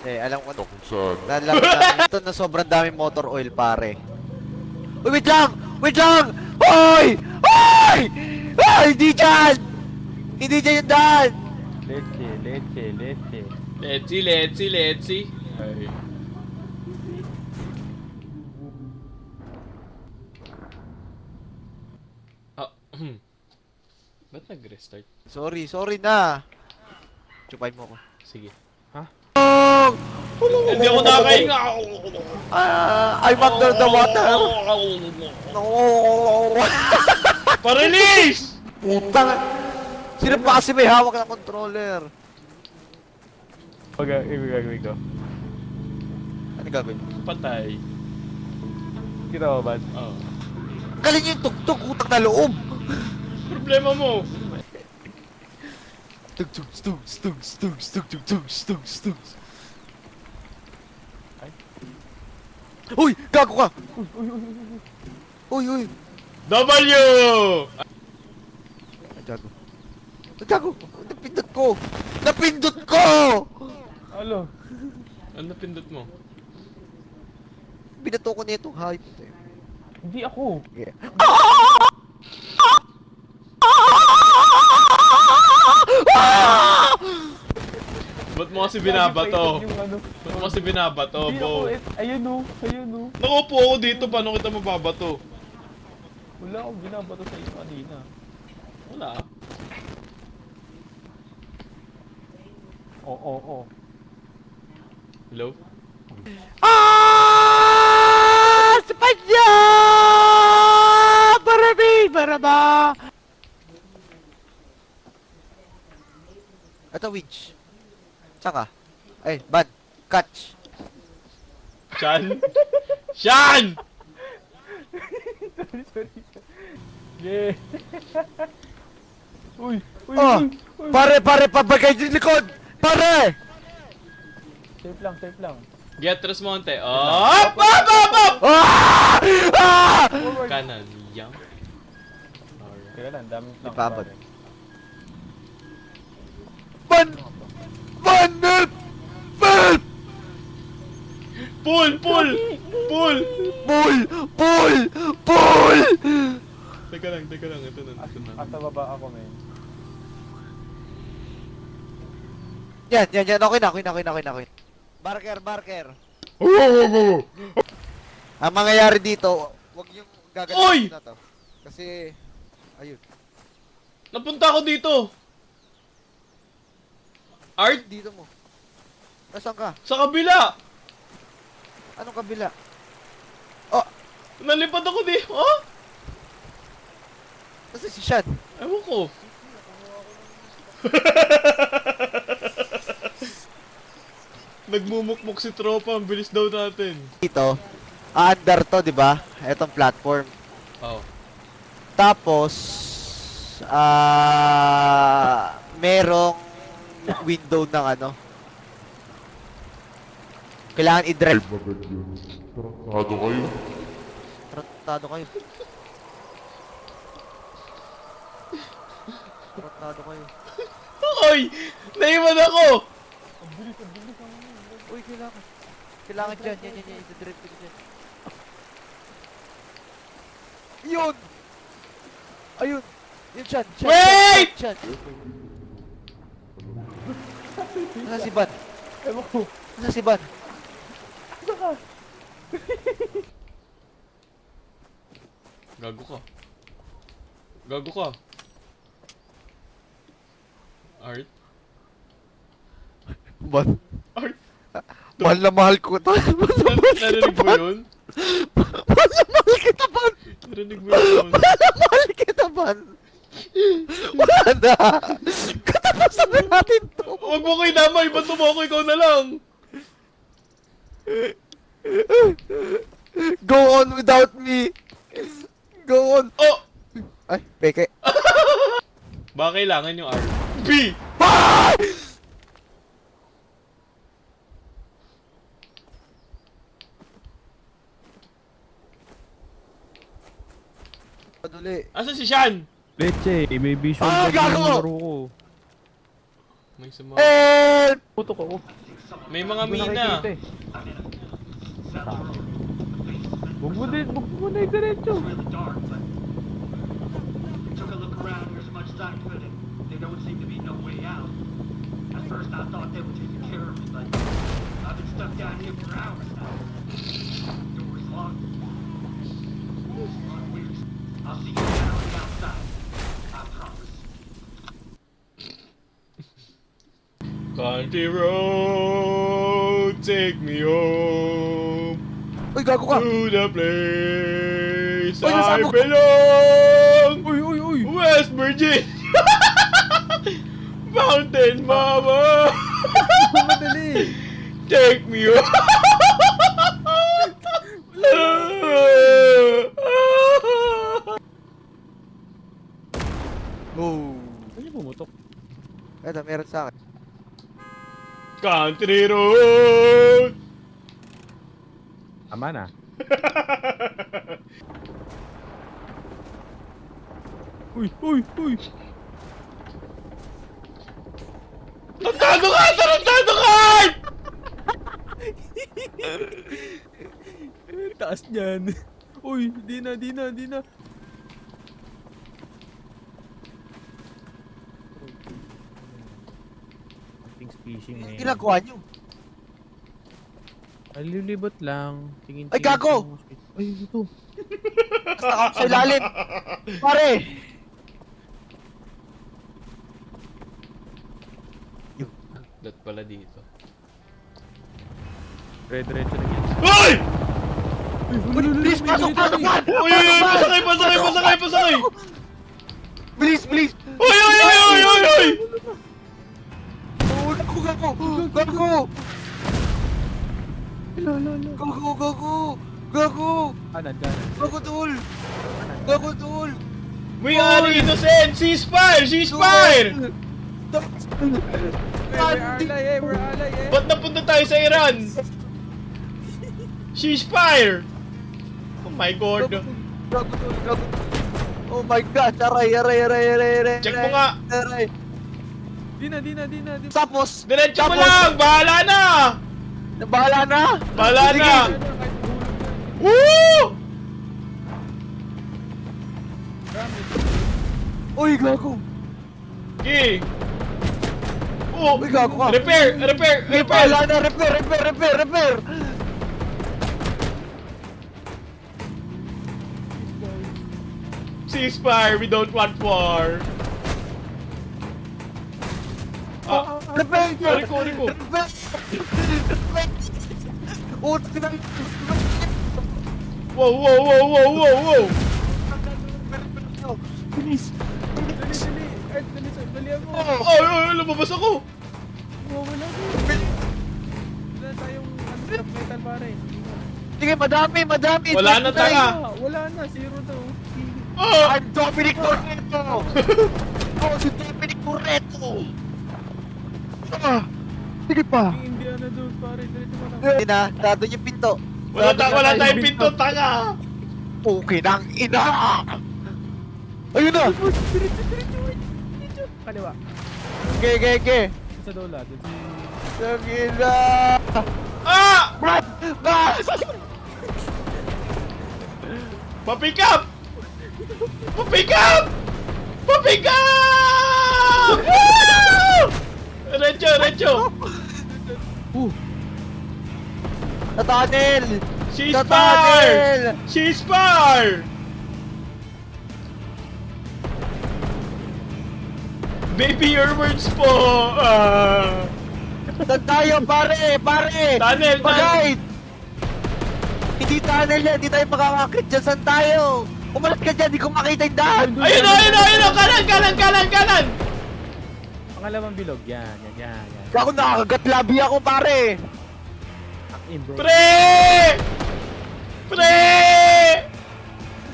Alam ko Kung saan. nalaman namin ito na sobrang daming motor oil, pare. Uy, wait lang! Wait lang! Hoy! Hoy! Hoy! Hindi dyan! Hindi dyan yung daan! Leche, leche, leche. Let's see. Ay. Ah, ba't nag-restart? Sorry na. Chupay mo ko. Sige. Ha? Hindi ako nakakahinga! I'm under the water! No! Pa-release! Putang! Sino pa kasi may hawak ng controller? Ibig gagawin ko. Ano gagawin? Patay. Kita mo ba? Oh. Galing yung tugtog, utang na loob! Problema mo! Stug. Uy! Gago ka! Uy! W! Ay, gago. Ay, gago! Napindot ko! Napindot ko! Alo? Ano napindot mo? Binato ko na itong hype. Hindi ako. Yeah. Ba't mo kasi binabato? Yung ano. Ba't mo kasi binabato, Hindi ako. Bo? Ayun o. Ayun o. Nakupo ako dito, paano kita mababato? Wala akong binabato sa iyo kanina. Wala. Oo. Hello? Spanya! Baraba! Ito, winch. Tsaka. Ay, ban. Catch. Shan? Shan! Sorry. Yeah. Uy. Oh! Pare, pabagay yung likod! Pare! Safe lang. Get Resmonte. Up! Ah! Ah! Kanan. Yang. Kaya lang, dami lang. Ipabag. Ban! Ban! Pull! Pull! Teka lang. Ito na. Asa baba ako, men. Yan. Okay na. Barker. Ang mangyayari dito, wag yung Oy! gagawin na to. Kasi, ayun. Napunta ako dito! Art? Dito mo. Nasaan ka? Sa kabila! Anong kabila? Nalipad ako dito. Oh? Nasaan si Sean? Ewan ko. Nagmumukmuk si tropa. Ang bilis daw natin. Dito, aandar to, di ba? Etong platform. Oh. Tapos, merong window ng ano. Kailangan i-drive. Tarantado kayo. Tarantado kayo. Tarantado kayo. Oy! Naiwan ako! Uy, kailangan. Kailangan dyan. Yan. I-drive ko dyan. Yun! Ayun! Yun, Chan. Wait! Chan. Nasaan si Ban? Ewan ko. Nasaan si Ban? Gago ka. Art? Ban. Art? Mahal na mahal ko ito. Narinig mo yun? Mahal na mahal kita, Ban. Narinig mo yun? Mahal na mahal kita, Ban. Wala na. Katapusan na natin to. Huwag mo ko inamay. Ba't mo ako? Ikaw na lang. Go on without me. Go on. Oh! Ay, peke. Baka kailangan yung art. B! Ah! Paduli. Asan si Shan? Leche, may visual Ah, bug gago! yung laro ko. May sumama. Help! Putok ako. May mga Hindi ko mina. nakikita eh. Huwag mo din, huwag mo na diretso. Took a look around, there's much time put in. There don't seem to be no way out. At first I thought they were taking care of me, but I've been stuck down here for hours now. Door is locked. It's a lot of weird. I'll see you down on the outside. I promise. Country road, take me home Uy, gago ka! to the place Uy, I nasabog! belong. Uy, uy, uy! West Virginia. Mountain Mama. Madali! Take me home. Oh. Ano yung pumutok? Eto, meron sa akin. Country road. Tama na. Uy, uy, uy! Tarantado ka! Tarantado ka! Taas niyan. Uy, di na, di na, di na. Things fishing eh. Ginagawa nyo. Alilibot lang. Tingin Ay, gago! Ay, ito. Basta ako sa ilalim. Pare! Dat pala dito. Diretso na yan. Hoy! Uy, please, pasok, pasok, man! Uy, uy, uy! Pasakay, pasakay, pasakay, pasakay! Please, please! Uy, uy, uy, uy, uy, uy! Oh, gago, gago! Gago! Gago, gago! Gago! Kanan, kanan. Gago, tol! Gago, tol! We are innocent! Ceasefire! Ceasefire! We're alay eh, we're alay eh. Ba't napunta tayo sa Iran? Ceasefire! Oh my god. Gago, tol! Gago! Oh my God! Aray, aray, aray, aray, aray! Check mo nga. Aray! Di na, di na, di na, di na. Tapos! Diretso mo tapos, lang! Bahala na! Bahala na! Bahala Sige. na! Ano, kahit hulog na. Woo! Uy, gago! Okay. Oh! Uy, gago ka! Repair! Repair! Uy, Repair! bahala na! Repair! Repair! Repair! Repair! Ceasefire! We don't want war! Ah! Repair! Ari ko, ari ko! Repair! Repair! Utak na! Wow, wow, wow, wow, wow, wow! Bilis! Dali, dali. Ay, dali, dali ako. Ay, ay, lumabas ako! Wala ko. Wala tayong scrap metal pare. Sige, madami! Madami! Wala na, tanga. Wala na, zero daw. Ah! I'm Dominic Toretto! Ako si Dominic Toretto! Ah! Sige pa! Indiana Jones pare, dito mo lang. Hindi na, nandun yung pinto. Wala tayong pinto, tanga! Okay nang ina! Ayun na! Diretso. Kaliwa. Okay, okay, okay. Sa dola, dun si... Nang ina! Ah! Brad! Ah! Pa-pick up! Pa-pick up! Pa-pick up! Woo! Recho, Recho! Sa tunnel! Sa Ceasefire! tunnel! Ceasefire! Baby, your words po! Ah. Saan tayo, pare? Pare! Tunnel, Mag-guide! Hindi tunnel yan, hindi tayo makakakit dyan. Saan tayo? Umalas ka dyan, di ko makita yung daan! Ayun o, ayun o, ayun o! Kanan, kanan, kanan, kanan! Pangalawang bilog, yan. Ako nakakagat labi ako, pare! In bro. Pre! Pre!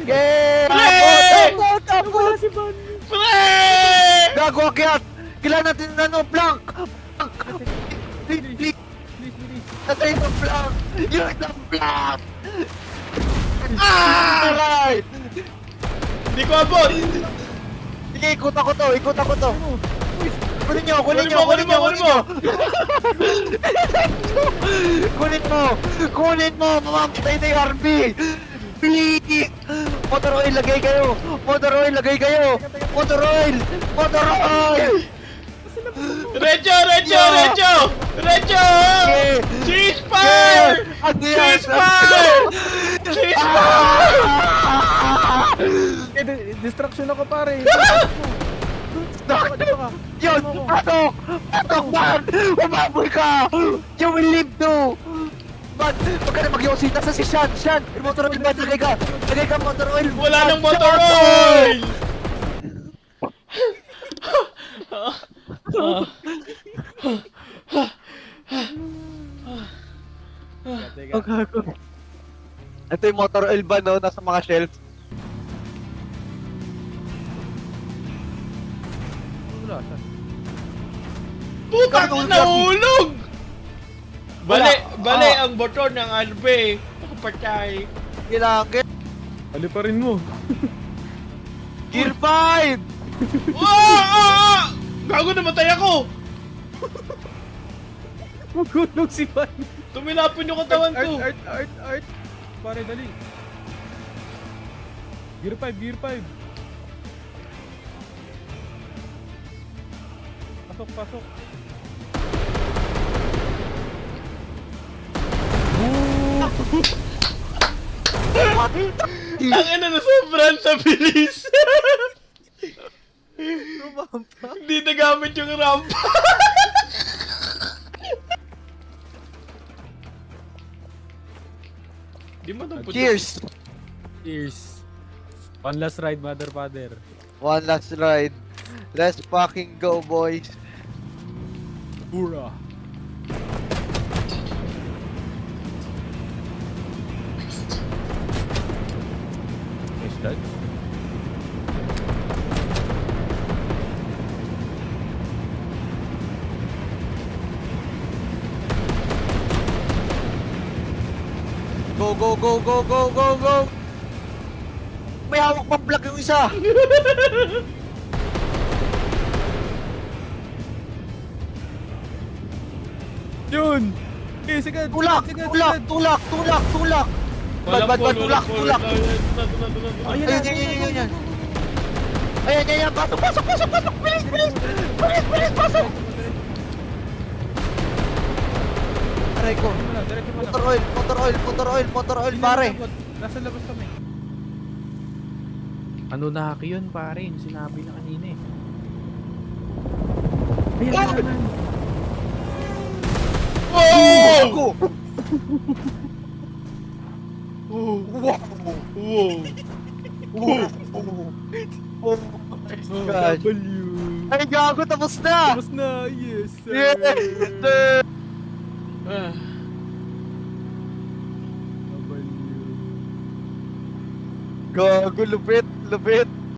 Okay! Pre! Tapo! Tapo! Si Van. Pre! Gago akyat! Kailangan natin ng ano, plank! Plank! Please, please! Bilis, bilis. Natry ng plank! Use the plank! Ah! Alright! Hindi ko abot! Sige, ikot ako to! Ikot ako to! Ano? Uy, Kunin nyo, kunin nyo, Kunin mo, kunin nyo. Kunin mo, kunin mo, mamamatay na yung RB. Please! Motor oil, lagay kayo! Motor oil, lagay kayo! Motor oil! Motor oil! Recho! Recho! Yeah. Recho! Recho! Yeah. Cheesefire! Ano yan? Cheesefire! Cheesefire! Distraction ako pare. Yun! Patok! Patok man! Umabol ka! You will live too! Man! Huwag ka na mag-yosita sa si Shan! Shan! Yung motor oil man! Lagay ka! Lagay ka motor oil! Wala nang motor oil! Oh, gago. Ito yung motor oil ba no? Nasa mga shelf. Wala siya. Putang Ikaw, nahulog! Bali, Wala. bali Ah. ang motor ng Albe. Nakapatay. Kailangan. Ali pa rin mo. Gear 5! Ah! Gago, namatay ako! Magulog si Van. Tumilapon yung katawan ko. Art. Pare, dali. Gear 5, gear 5. Pasok. Ang ina na sobrang sa bilis. Hindi nagamit yung rampa. Di mo nang Cheers! Cheers. One last ride, mother father. One last ride. Let's fucking go, boys. Hurrah. Is that? Go, go, go, go, go, go, go! May hawak pang block yung isa! Yun! Okay, sige. Tulak! Tulak! Tulak! Tulak! Tulak! Bad, tulak! Tulak! Ayun, yan! Ayan! Pasok! Bilis! Pasok! Aray ko! Diretso mo na. Motor oil, pare! Nasa labas kami. Ano na yun pare? Yung sinabi na kanina eh. Ayan na naman. Oh! Go! Wow! Oh my God! Ay, gago! Tapos na! Tapos na, yes sir. Yes, sir! Ah. Gago! Lupit!